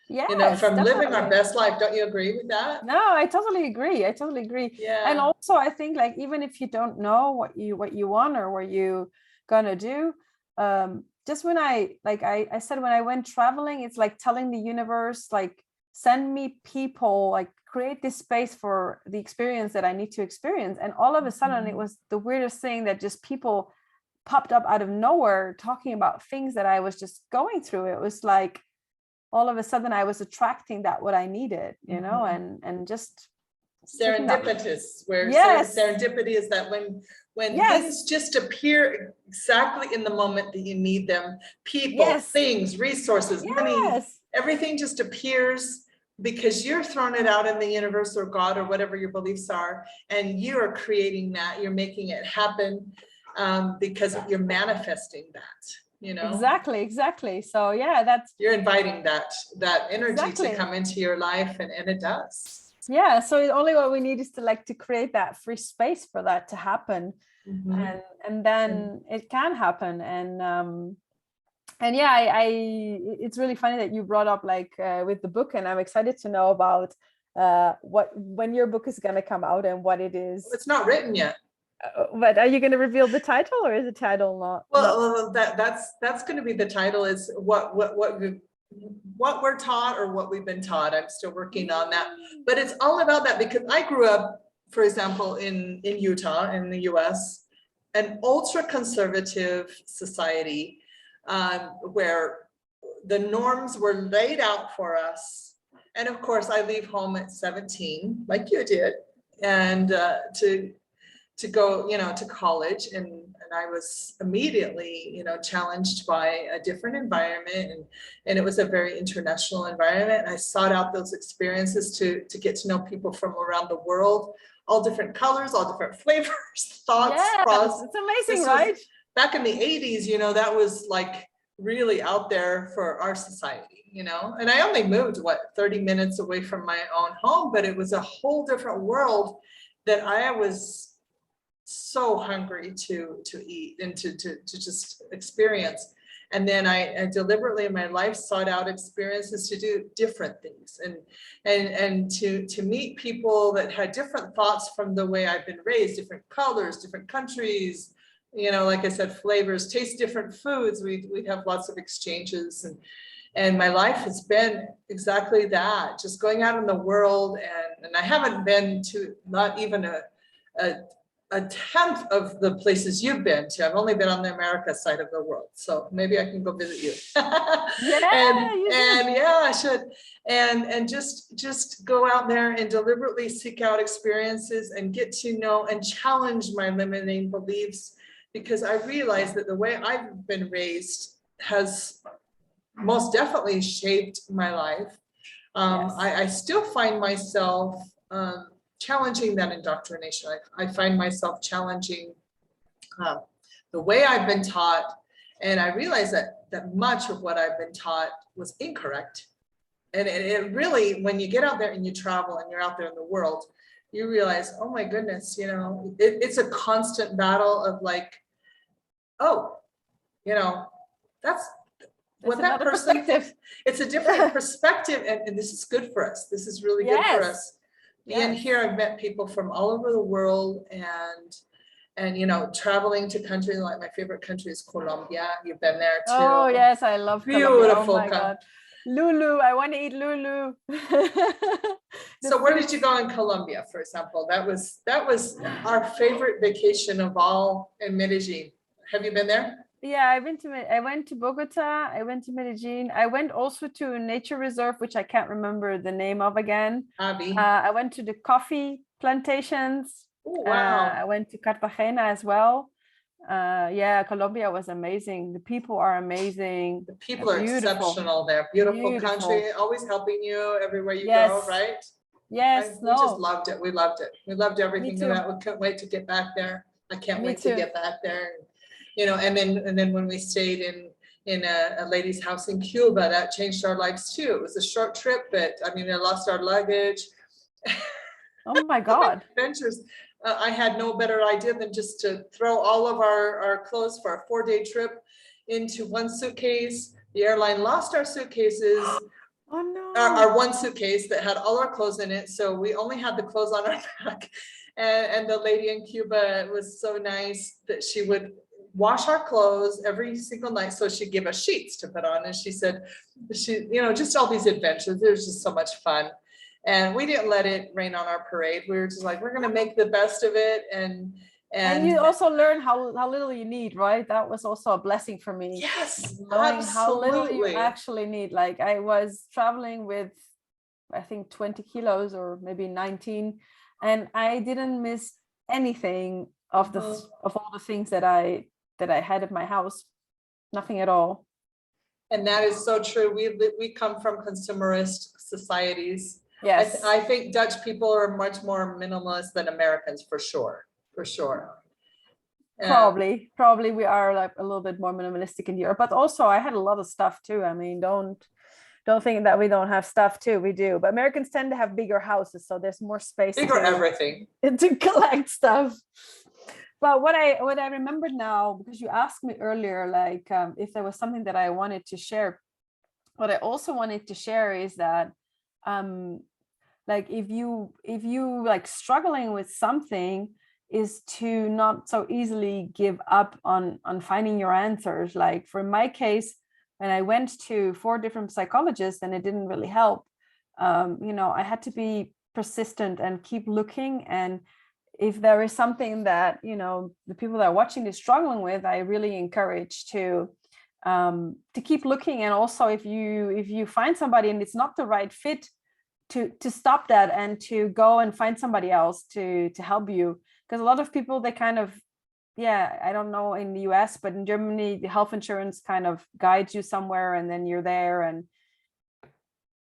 Yes, from definitely. living our best life. Don't you agree with that? No, I totally agree. Yeah. And also I think, like, even if you don't know what you want or what you gonna do, just when I said, when I went traveling, it's like telling the universe, like, send me people, like, create this space for the experience that I need to experience. And all of a sudden it was the weirdest thing that just people popped up out of nowhere talking about things that I was just going through. It was like, all of a sudden I was attracting that what I needed, and just serendipitous, where serendipity is that when things just appear exactly in the moment that you need them, people, things, resources, money, everything just appears because you're throwing it out in the universe or God or whatever your beliefs are, and you are creating that, you're making it happen, because you're manifesting that. Exactly. So that's, you're inviting that energy to come into your life, and it does. So only what we need is to create that free space for that to happen. And then it can happen. And it's really funny that you brought up with the book, and I'm excited to know about when your book is going to come out and what it is. It's not written yet. But are you going to reveal the title, or is the title not? Well, that's going to be the title, is what we're taught or what we've been taught. I'm still working on that, but it's all about that, because I grew up, for example, in Utah, in the US, an ultra conservative society, where the norms were laid out for us. And of course I leave home at 17, like you did, and to go, to college, and I was immediately, challenged by a different environment, and it was a very international environment. And I sought out those experiences to get to know people from around the world, all different colors, all different flavors, thoughts. It's amazing, right? Back in the 80s, that was like really out there for our society, and I only moved 30 minutes away from my own home, but it was a whole different world that I was so hungry to eat and to just experience. And then I deliberately in my life sought out experiences to do different things, and to meet people that had different thoughts from the way I've been raised, different colors, different countries, like I said, flavors, taste different foods. We have lots of exchanges, and my life has been exactly that, just going out in the world, and I haven't been to not even a tenth of the places you've been to. I've only been on the America side of the world, so maybe I can go visit you. I should, and just go out there and deliberately seek out experiences and get to know and challenge my limiting beliefs, because I realize that the way I've been raised has most definitely shaped my life. I still find myself challenging that indoctrination. I find myself challenging the way I've been taught, and I realize that much of what I've been taught was incorrect. And it really, when you get out there and you travel and you're out there in the world, you realize, oh my goodness, it's a constant battle of that's what that person, it's a different perspective, and this is good for us. This is really good for us. And here I've met people from all over the world, and traveling to countries, like my favorite country is Colombia. You've been there too. Oh yes, I love beautiful. Oh my God. Lulu, I want to eat Lulu. So where did you go in Colombia, for example? That was our favorite vacation of all, in Medellin. Have you been there? Yeah, I went to Bogota, I went to Medellin. I went also to a nature reserve, which I can't remember the name of again. I went to the coffee plantations. Oh, wow. I went to Cartagena as well. Colombia was amazing. The people are amazing. The people are exceptional there. Beautiful country, always helping you everywhere you go, right? Yes, We just no, loved it. We loved it. We loved me everything too. about it. We couldn't wait to get back there. I can't Me wait to too. get back there. You know, and then when we stayed in a lady's house in Cuba, that changed our lives too. It was a short trip, but I mean, I lost our luggage. Oh my So many God. adventures. I had no better idea than just to throw all of our clothes for a 4-day trip into one suitcase. The airline lost our suitcases, Oh no. our one suitcase that had all our clothes in it. So we only had the clothes on our back. And the lady in Cuba was so nice that she would wash our clothes every single night. So she'd give us sheets to put on. And she said, you know, just all these adventures. It was just so much fun. And we didn't let it rain on our parade. We were just like, we're going to make the best of it. And you also learn how little you need, right? That was also a blessing for me. yes, Knowing how little you absolutely. actually need. Like I was traveling with, I think 20 kilos or maybe 19, and I didn't miss anything of of all the things that I had at my house. Nothing at all. And that is so true. We come from consumerist societies. Yes. I think Dutch people are much more minimalist than Americans, for sure, for sure. Probably we are like a little bit more minimalistic in Europe, but also I had a lot of stuff too. I mean, don't think that we don't have stuff too. We do, but Americans tend to have bigger houses, so there's more space Bigger everything. to collect stuff. But what I remembered now, because you asked me earlier, like if there was something that I wanted to share, what I also wanted to share is that like if you like struggling with something, is to not so easily give up on finding your answers. Like for my case, when I went to 4 different psychologists and it didn't really help, you know, I had to be persistent and keep looking. And if there is something that, you know, the people that are watching this struggling with, I really encourage to keep looking. And also if you find somebody and it's not the right fit, to stop that and to go and find somebody else to help you. Because a lot of people, they kind of, yeah, I don't know in the US, but in Germany, the health insurance kind of guides you somewhere and then you're there and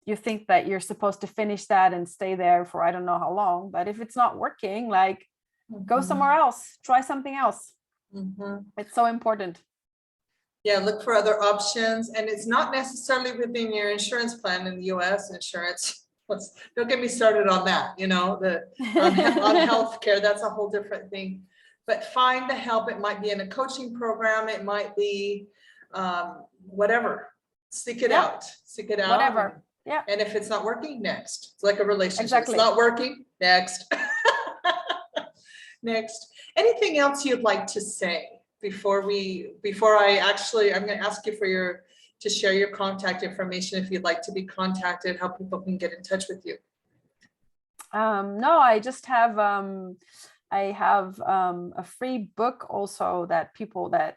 you think that you're supposed to finish that and stay there for I don't know how long. But if it's not working, like go somewhere else, try something else. It's so important. Yeah, look for other options. And it's not necessarily within your insurance plan in the US insurance. Don't get me started on that, you know, on healthcare, that's a whole different thing. But find the help. It might be in a coaching program. It might be whatever. Seek it out. Seek it out. Whatever. Yeah. And if it's not working, next. It's like a relationship. Exactly. It's not working, next. Next. Anything else you'd like to say before I'm going to ask you to share your contact information if you'd like to be contacted, how people can get in touch with you. No, I just have a free book also that people that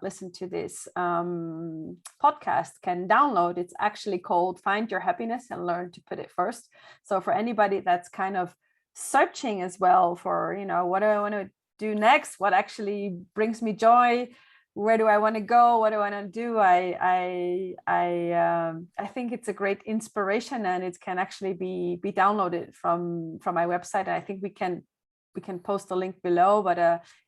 listen to this podcast can download. It's actually called Find Your Happiness and Learn to Put It First. So for anybody that's kind of searching as well for, you know, what do I want to do next? What actually brings me joy? Where do I want to go? What do I want to do? I think it's a great inspiration, and it can actually be downloaded from my website. And I think we can post a link below, but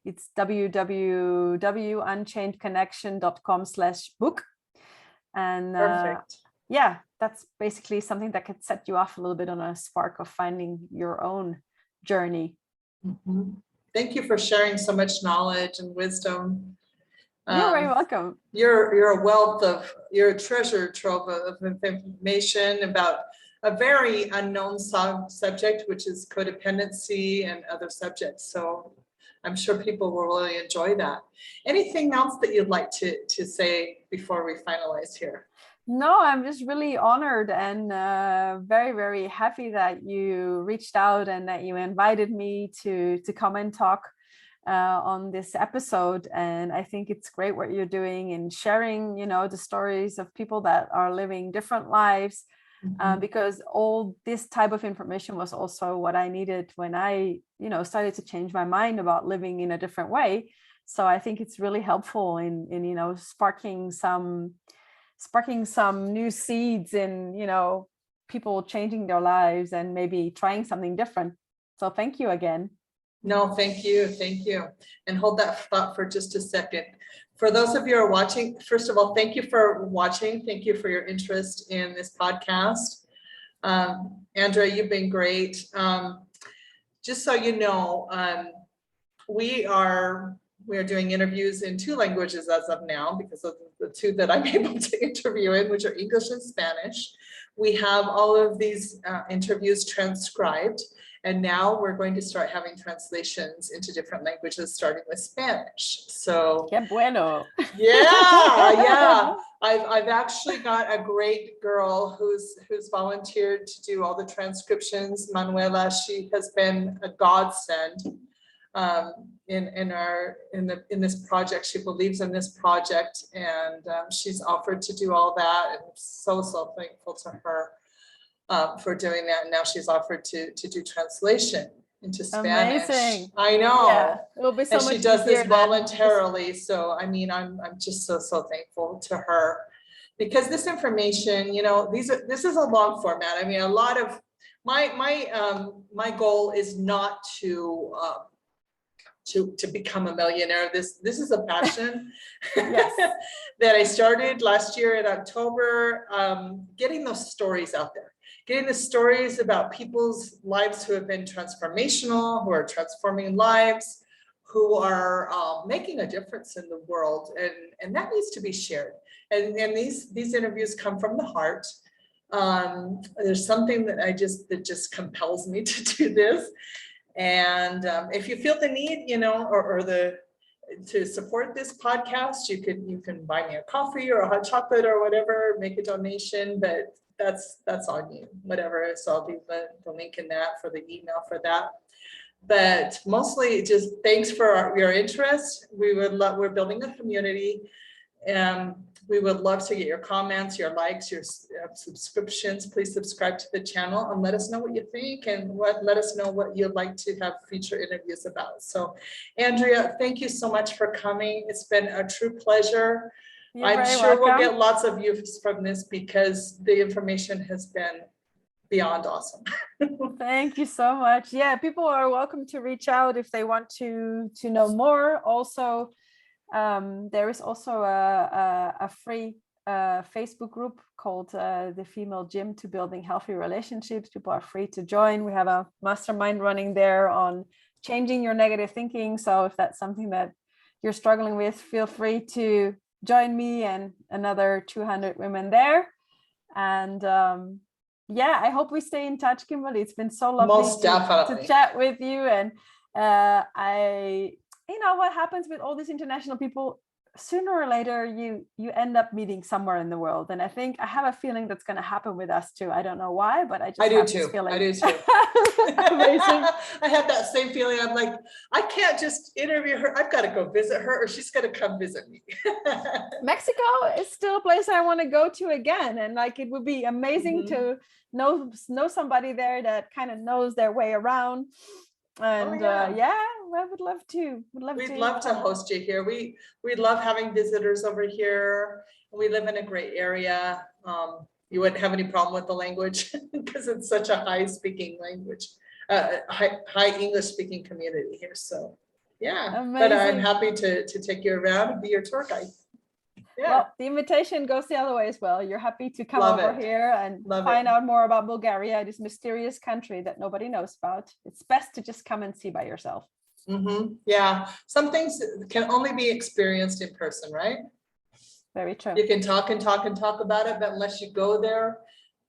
it's www.unchainedconnection.com/book. And Perfect. Yeah, that's basically something that could set you off a little bit on a spark of finding your own journey. Thank you for sharing so much knowledge and wisdom. You're very welcome. You're a treasure trove of information about a very unknown subject, which is codependency and other subjects. So I'm sure people will really enjoy that. Anything else that you'd like to say before we finalize here? No, I'm just really honored and very, very happy that you reached out and that you invited me to come and talk on this episode. And I think it's great what you're doing and sharing, you know, the stories of people that are living different lives, because all this type of information was also what I needed when I, you know, started to change my mind about living in a different way. So I think it's really helpful in you know, sparking some new seeds in, you know, people changing their lives and maybe trying something different. So thank you again. No, thank you. Thank you. And hold that thought for just a second. For those of you who are watching, first of all, thank you for watching. Thank you for your interest in this podcast. Andrea, you've been great. Just so you know, we are doing interviews in 2 languages as of now, because of the 2 that I'm able to interview in, which are English and Spanish. We have all of these interviews transcribed, and now we're going to start having translations into different languages, starting with Spanish. So, Qué bueno. yeah. I've actually got a great girl who's volunteered to do all the transcriptions. Manuela, she has been a godsend in this project. She believes in this project, and she's offered to do all that, and I'm so thankful to her for doing that. And now she's offered to do translation into Spanish. Amazing. I know. Yeah, it will be so and much she does this easier voluntarily. So I mean, I'm just so thankful to her, because this information, you know, this is a long format. I mean, a lot of my goal is not to become a millionaire. This is a passion Yes. that I started last year in October, getting those stories out there, getting the stories about people's lives who have been transformational, who are transforming lives, who are making a difference in the world, and that needs to be shared. And these interviews come from the heart. There's something that just compels me to do this. And if you feel the need, you know, or to support this podcast, you can buy me a coffee or a hot chocolate or whatever, make a donation, but that's on you, whatever. So I'll leave the link in that for the email for that. But mostly just thanks for your interest. We're building a community. We would love to get your comments, your likes, your subscriptions. Please subscribe to the channel and let us know what you think, and let us know what you'd like to have future interviews about. So, Andrea, thank you so much for coming. It's been a true pleasure. I'm sure we'll get lots of views from this, because the information has been beyond awesome. Thank you so much. Yeah, people are welcome to reach out if they want to know more. Also, there is also a free Facebook group called the Female Gym to Building Healthy Relationships. People are free to join. We have a mastermind running there on changing your negative thinking. So if that's something that you're struggling with, feel free to join me and another 200 women there. And yeah, I hope we stay in touch, Kimberly. It's been so lovely to chat with you. And you know what happens with all these international people, sooner or later you end up meeting somewhere in the world. And I think I have a feeling that's going to happen with us too. I don't know why, but I do too. I do too. Amazing. I have that same feeling. I'm like, I can't just interview her. I've got to go visit her, or she's going to come visit me. Mexico is still a place I want to go to again. And like, it would be amazing to know somebody there that kind of knows their way around. And yeah, I would love to. We'd love to host you here. We love having visitors over here. We live in a great area. You wouldn't have any problem with the language because it's such a high speaking language, high English speaking community here. So yeah, amazing. But I'm happy to take you around and be your tour guide. Yeah. Well, the invitation goes the other way as well. You're happy to come over here and find out more about Bulgaria, this mysterious country that nobody knows about. It's best to just come and see by yourself. Yeah, some things can only be experienced in person, right? Very true. You can talk about it, but unless you go there,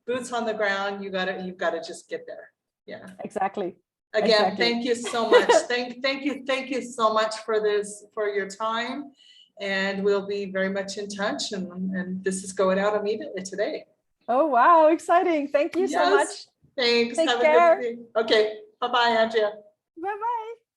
boots on the ground, you've got to just get there. Yeah, exactly. Again, thank you so much. Thank you so much for your time. And we'll be very much in touch. And this is going out immediately today. Oh, wow. Exciting. Thank you so much. Thanks. Take care. Okay. Bye-bye, Andrea. Bye-bye.